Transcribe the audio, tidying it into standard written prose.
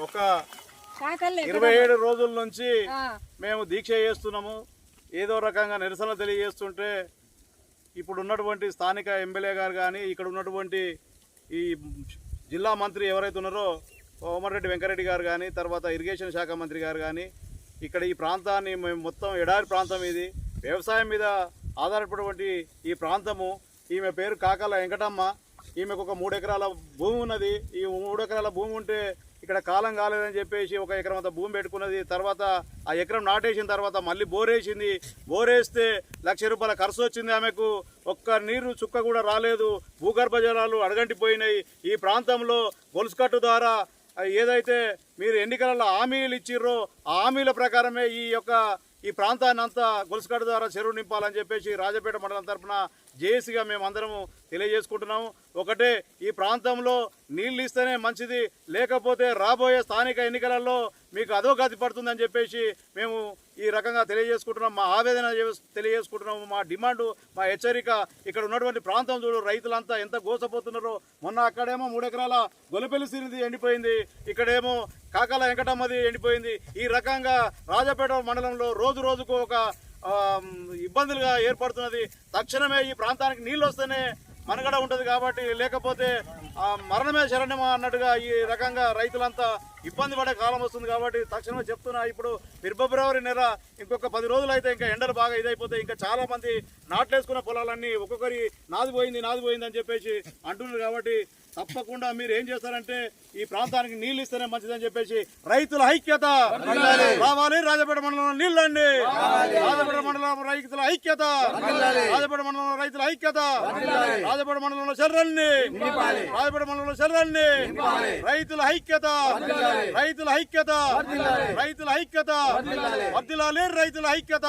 ఒక 27 రోజుల నుంచి మేము దీక్ష చేస్తున్నాము. ఏదో రకంగా నిరసన తెలియజేస్తుంటే ఇప్పుడు ఉన్నటువంటి స్థానిక ఎమ్మెల్యే గారు కానీ ఇక్కడ ఉన్నటువంటి ఈ జిల్లా మంత్రి ఎవరైతే ఉన్నారో కోమటిరెడ్డి వెంకరెడ్డి గారు కానీ తర్వాత ఇరిగేషన్ శాఖ మంత్రి గారు కానీ ఇక్కడ ఈ ప్రాంతాన్ని మేము మొత్తం ఎడారి ప్రాంతం, ఇది వ్యవసాయం మీద ఆధారపడినటువంటి ఈ ప్రాంతము. ఈమె పేరు కాకల వెంకటమ్మ. ఈమెకు ఒక 3 ఎకరాల భూమి ఉన్నది. ఈ 3 ఎకరాల భూమి ఉంటే ఇక్కడ కాలం కాలేదని చెప్పేసి 1 ఎకరం అంత భూమి పెట్టుకున్నది. తర్వాత ఆ ఎకరం నాటేసిన తర్వాత మళ్ళీ బోరేసింది. బోరేస్తే ₹1,00,000 ఖర్చు వచ్చింది. ఆమెకు ఒక్క నీరు చుక్క కూడా రాలేదు. భూగర్భ జలాలు అడగంటిపోయినాయి. ఈ ప్రాంతంలో గొలుసుకట్టు ద్వారా ఏదైతే మీరు ఎన్నికలలో హామీలు ఇచ్చిర్రో ఆ హామీల ప్రకారమే ఈ ప్రాంతాన్ని అంతా గొలుసుకట్టు ద్వారా చెరువు నింపాలని చెప్పేసి రాజపేట మండలం తరఫున జేఏసీగా మేము అందరము తెలియజేసుకుంటున్నాము. ఒకటే, ఈ ప్రాంతంలో నీళ్ళు ఇస్తేనే మంచిది, లేకపోతే రాబోయే స్థానిక ఎన్నికలలో మీకు అధోగతి పడుతుందని చెప్పేసి మేము ఈ రకంగా తెలియజేసుకుంటున్నాం. మా ఆవేదన తెలియజేసుకుంటున్నాము. మా డిమాండు, మా హెచ్చరిక. ఇక్కడ ఉన్నటువంటి ప్రాంతం చూడు, రైతులంతా ఎంత గోసపోతున్నారో. మొన్న అక్కడేమో 3 ఎకరాల గొలపెల్లి సిరిది ఎండిపోయింది, ఇక్కడేమో కాకల వెంకటమ్మది ఎండిపోయింది. ఈ రకంగా రాజపేట మండలంలో రోజు రోజుకు ఒక ఇబ్బందులుగా ఏర్పడుతున్నది. తక్షణమే ఈ ప్రాంతానికి నీళ్ళు వస్తేనే మనుగడ ఉంటుంది కాబట్టి, లేకపోతే మరణమే శరణ్యమా అన్నట్టుగా ఈ రకంగా రైతులంతా ఇబ్బంది పడే కాలం వస్తుంది కాబట్టి తక్షణమే చెప్తున్నా. ఇప్పుడు ఫిబ్రవరి నెల ఇంకొక 10 రోజులు అయితే ఇంకా ఎండలు బాగా ఇదైపోతే ఇంకా చాలా మంది నాట్లేసుకున్న పొలాలన్నీ ఒక్కొక్కరి నాది పోయింది అని చెప్పేసి అంటున్నారు. కాబట్టి తప్పకుండా మీరు ఏం చేస్తారంటే ఈ ప్రాంతానికి నీళ్ళు ఇస్తేనే మంచిదని చెప్పేసి రైతుల ఐక్యత రావాలి. రాజపేట మండలంలో నీళ్ళండి. రాజపేట మండలం రైతుల ఐక్యత, రాజపేట మండలంలో రైతుల ఐక్యత, రాజపేట మండలంలో చెర్రల్ని, రాజపేట మండలంలో చెర్రల్ని, రైతుల ఐక్యత, రైతుల ఐక్యత, రైతుల ఐక్యత వర్ధిల్లాలి, రైతుల ఐక్యత.